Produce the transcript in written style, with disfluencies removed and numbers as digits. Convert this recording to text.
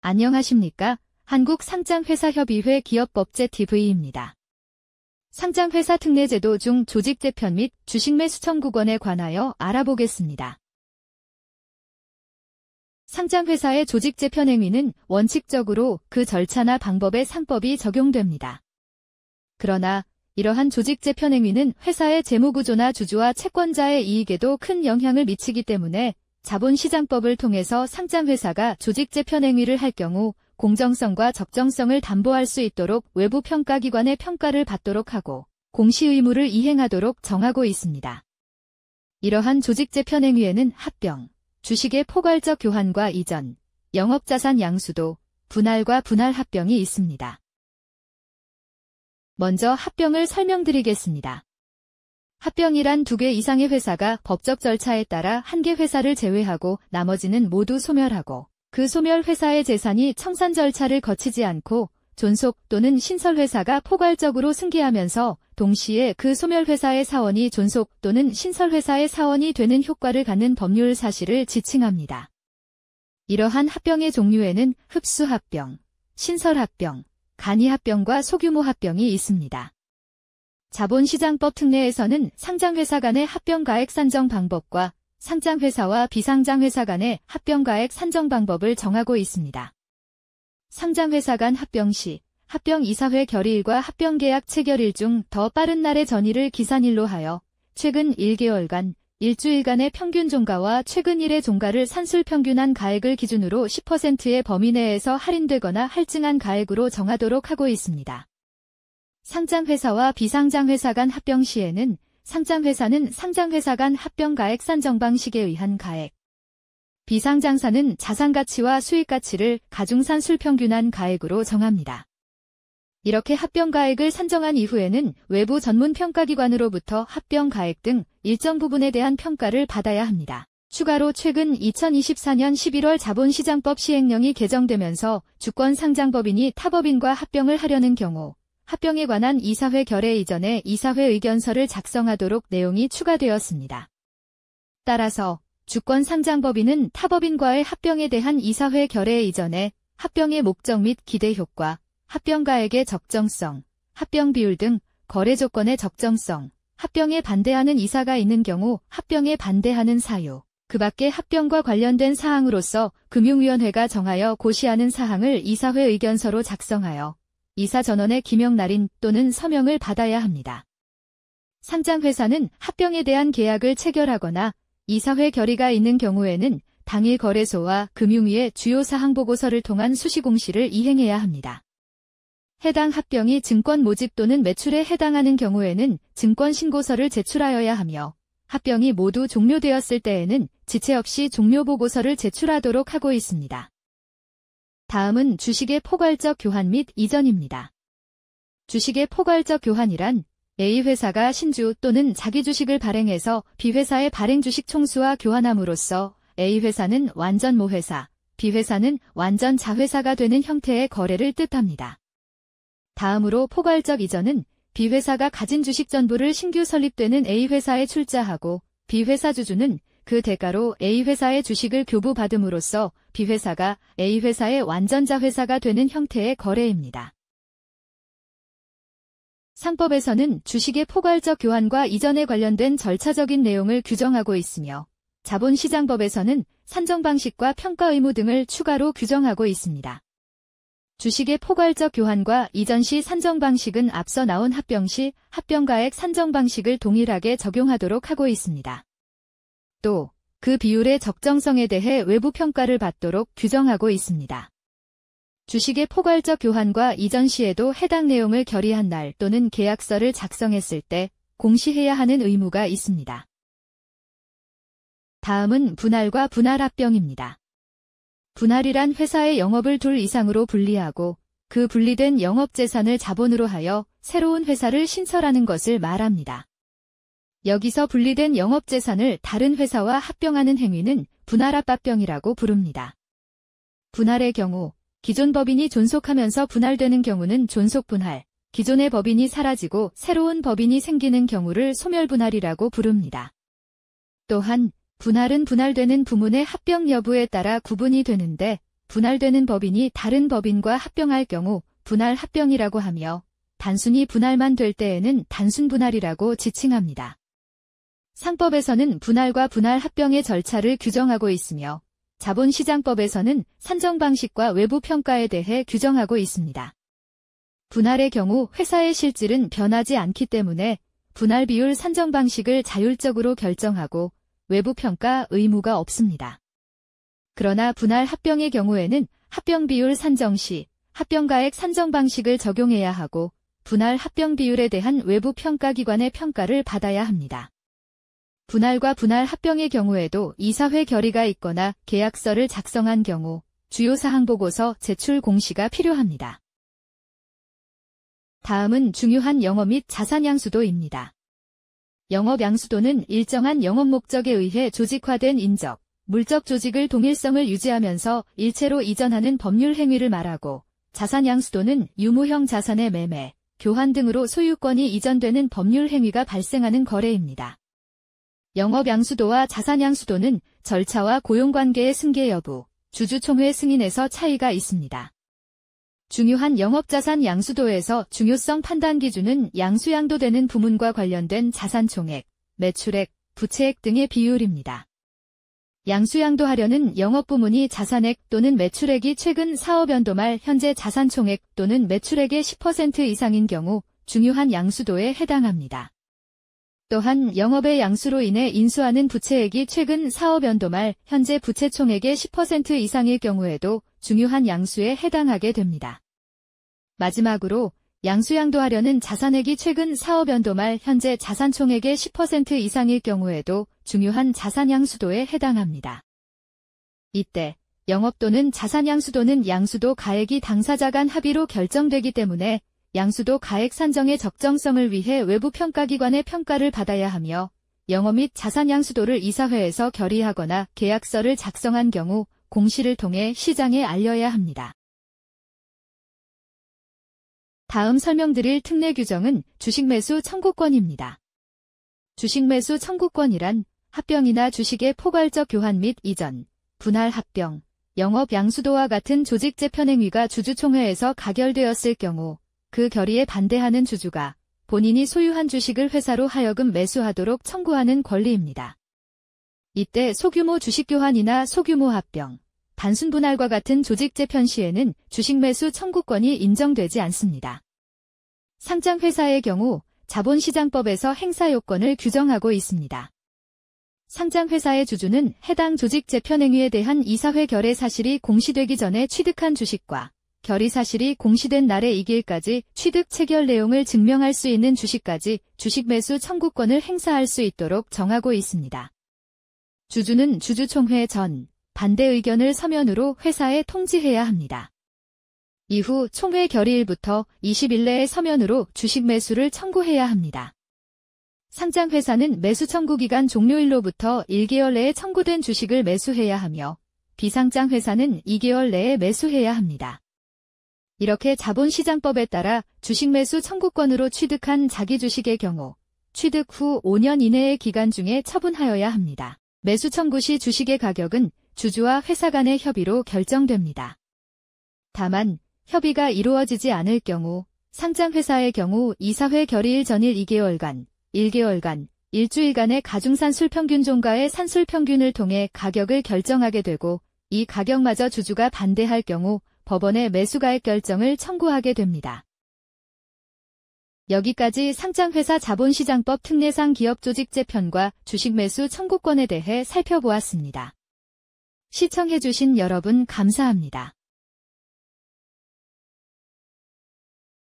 안녕하십니까? 한국상장회사협의회 기업법제 TV입니다. 상장회사 특례제도 중 조직재편 및 주식매수 청구권에 관하여 알아보겠습니다. 상장회사의 조직재편 행위는 원칙적으로 그 절차나 방법에 상법이 적용됩니다. 그러나 이러한 조직재편 행위는 회사의 재무구조나 주주와 채권자의 이익에도 큰 영향을 미치기 때문에 자본시장법을 통해서 상장회사가 조직재편 행위를 할 경우 공정성과 적정성을 담보할 수 있도록 외부 평가기관의 평가를 받도록 하고 공시의무를 이행하도록 정하고 있습니다. 이러한 조직재편 행위에는 합병, 주식의 포괄적 교환과 이전, 영업자산 양수도, 분할과 분할 합병이 있습니다. 먼저 합병을 설명드리겠습니다. 합병이란 2개 이상의 회사가 법적 절차에 따라 1개 회사를 제외하고 나머지는 모두 소멸하고 그 소멸 회사의 재산이 청산 절차를 거치지 않고 존속 또는 신설 회사가 포괄적으로 승계하면서 동시에 그 소멸 회사의 사원이 존속 또는 신설 회사의 사원이 되는 효과를 갖는 법률 사실을 지칭합니다. 이러한 합병의 종류에는 흡수합병, 신설합병, 간이합병과 소규모 합병이 있습니다. 자본시장법 특례에서는 상장회사 간의 합병가액 산정 방법과 상장회사와 비상장회사 간의 합병가액 산정 방법을 정하고 있습니다. 상장회사 간 합병 시 합병이사회 결의일과 합병계약 체결일 중 더 빠른 날의 전일을 기산일로 하여 최근 1개월간, 일주일간의 평균 종가와 최근 1의 종가를 산술평균한 가액을 기준으로 10%의 범위 내에서 할인되거나 할증한 가액으로 정하도록 하고 있습니다. 상장회사와 비상장회사 간 합병 시에는 상장회사는 상장회사 간 합병가액 산정 방식에 의한 가액, 비상장사는 자산가치와 수익가치를 가중산술평균한 가액으로 정합니다. 이렇게 합병가액을 산정한 이후에는 외부 전문평가기관으로부터 합병가액 등 일정 부분에 대한 평가를 받아야 합니다. 추가로 최근 2024년 11월 자본시장법 시행령이 개정되면서 주권상장법인이 타법인과 합병을 하려는 경우 합병에 관한 이사회 결의 이전에 이사회 의견서를 작성하도록 내용이 추가되었습니다. 따라서 주권상장법인은 타법인과의 합병에 대한 이사회 결의 이전에 합병의 목적 및 기대 효과, 합병가액의 적정성, 합병 비율 등 거래 조건의 적정성, 합병에 반대하는 이사가 있는 경우 합병에 반대하는 사유, 그 밖에 합병과 관련된 사항으로서 금융위원회가 정하여 고시하는 사항을 이사회 의견서로 작성하여 이사 전원의 기명 날인 또는 서명을 받아야 합니다. 상장회사는 합병에 대한 계약을 체결하거나 이사회 결의가 있는 경우에는 당일 거래소와 금융위의 주요 사항 보고서를 통한 수시공시를 이행해야 합니다. 해당 합병이 증권 모집 또는 매출에 해당하는 경우에는 증권신고서를 제출하여야 하며 합병이 모두 종료되었을 때에는 지체 없이 종료보고서를 제출하도록 하고 있습니다. 다음은 주식의 포괄적 교환 및 이전입니다. 주식의 포괄적 교환이란 A회사가 신주 또는 자기 주식을 발행해서 B회사의 발행 주식 총수와 교환함으로써 A회사는 완전 모회사, B회사는 완전 자회사가 되는 형태의 거래를 뜻합니다. 다음으로 포괄적 이전은 B회사가 가진 주식 전부를 신규 설립되는 A회사에 출자하고 B회사 주주는 그 대가로 A회사의 주식을 교부받음으로써 B회사가 A회사의 완전자회사가 되는 형태의 거래입니다. 상법에서는 주식의 포괄적 교환과 이전에 관련된 절차적인 내용을 규정하고 있으며 자본시장법에서는 산정 방식과 평가 의무 등을 추가로 규정하고 있습니다. 주식의 포괄적 교환과 이전 시 산정 방식은 앞서 나온 합병 시 합병가액 산정 방식을 동일하게 적용하도록 하고 있습니다. 또 그 비율의 적정성에 대해 외부 평가를 받도록 규정하고 있습니다. 주식의 포괄적 교환과 이전 시에도 해당 내용을 결의한 날 또는 계약서를 작성했을 때 공시해야 하는 의무가 있습니다. 다음은 분할과 분할합병입니다. 분할이란 회사의 영업을 둘 이상으로 분리하고 그 분리된 영업재산을 자본으로 하여 새로운 회사를 신설하는 것을 말합니다. 여기서 분리된 영업재산을 다른 회사와 합병하는 행위는 분할합병이라고 부릅니다. 분할의 경우 기존 법인이 존속하면서 분할되는 경우는 존속분할, 기존의 법인이 사라지고 새로운 법인이 생기는 경우를 소멸분할이라고 부릅니다. 또한 분할은 분할되는 부문의 합병 여부에 따라 구분이 되는데 분할되는 법인이 다른 법인과 합병할 경우 분할 합병이라고 하며 단순히 분할만 될 때에는 단순 분할이라고 지칭합니다. 상법에서는 분할과 분할 합병의 절차를 규정하고 있으며 자본시장법에서는 산정 방식과 외부 평가에 대해 규정하고 있습니다. 분할의 경우 회사의 실질은 변하지 않기 때문에 분할 비율 산정 방식을 자율적으로 결정하고 외부 평가 의무가 없습니다. 그러나 분할 합병의 경우에는 합병 비율 산정 시 합병가액 산정 방식을 적용해야 하고 분할 합병 비율에 대한 외부 평가기관의 평가를 받아야 합니다. 분할과 분할 합병의 경우에도 이사회 결의가 있거나 계약서를 작성한 경우 주요 사항 보고서 제출 공시가 필요합니다. 다음은 중요한 영업 및 자산 양수도입니다. 영업 양수도는 일정한 영업 목적에 의해 조직화된 인적, 물적 조직을 동일성을 유지하면서 일체로 이전하는 법률 행위를 말하고 자산 양수도는 유무형 자산의 매매, 교환 등으로 소유권이 이전되는 법률 행위가 발생하는 거래입니다. 영업 양수도와 자산 양수도는 절차와 고용관계의 승계 여부, 주주총회 승인에서 차이가 있습니다. 중요한 영업자산 양수도에서 중요성 판단 기준은 양수양도되는 부문과 관련된 자산 총액, 매출액, 부채액 등의 비율입니다. 양수양도하려는 영업부문이 자산액 또는 매출액이 최근 사업연도 말 현재 자산 총액 또는 매출액의 10% 이상인 경우 중요한 양수도에 해당합니다. 또한 영업의 양수로 인해 인수하는 부채액이 최근 사업연도 말 현재 부채 총액의 10% 이상일 경우에도 중요한 양수에 해당하게 됩니다. 마지막으로 양수양도하려는 자산액이 최근 사업연도 말 현재 자산 총액의 10% 이상일 경우에도 중요한 자산 양수도에 해당합니다. 이때 영업 또는 자산 양수도는 양수도 가액이 당사자 간 합의로 결정되기 때문에 양수도 가액 산정의 적정성을 위해 외부 평가기관의 평가를 받아야 하며 영업 및 자산 양수도를 이사회에서 결의하거나 계약서를 작성한 경우 공시를 통해 시장에 알려야 합니다. 다음 설명드릴 특례 규정은 주식매수 청구권입니다. 주식매수 청구권이란 합병이나 주식의 포괄적 교환 및 이전, 분할 합병, 영업 양수도와 같은 조직 재편 행위가 주주총회에서 가결되었을 경우 그 결의에 반대하는 주주가 본인이 소유한 주식을 회사로 하여금 매수하도록 청구하는 권리입니다. 이때 소규모 주식교환이나 소규모 합병, 단순 분할과 같은 조직 재편 시에는 주식 매수 청구권이 인정되지 않습니다. 상장회사의 경우 자본시장법에서 행사 요건을 규정하고 있습니다. 상장회사의 주주는 해당 조직 재편 행위에 대한 이사회 결의 사실이 공시되기 전에 취득한 주식과 결의 사실이 공시된 날의 이길까지 취득 체결 내용을 증명할 수 있는 주식까지 주식 매수 청구권을 행사할 수 있도록 정하고 있습니다. 주주는 주주총회 전 반대 의견을 서면으로 회사에 통지해야 합니다. 이후 총회 결의일부터 20일 내에 서면으로 주식 매수를 청구해야 합니다. 상장회사는 매수 청구 기간 종료일로부터 1개월 내에 청구된 주식을 매수해야 하며 비상장회사는 2개월 내에 매수해야 합니다. 이렇게 자본시장법에 따라 주식 매수 청구권으로 취득한 자기 주식의 경우 취득 후 5년 이내의 기간 중에 처분하여야 합니다. 매수 청구 시 주식의 가격은 주주와 회사 간의 협의로 결정됩니다. 다만 협의가 이루어지지 않을 경우 상장회사의 경우 이사회 결의일 전일 2개월간, 1개월간, 일주일간의 가중산술 평균 종가의 산술 평균을 통해 가격을 결정하게 되고 이 가격마저 주주가 반대할 경우 법원에 매수가액 결정을 청구하게 됩니다. 여기까지 상장회사 자본시장법 특례상 기업조직재편과 주식매수 청구권에 대해 살펴보았습니다. 시청해주신 여러분 감사합니다.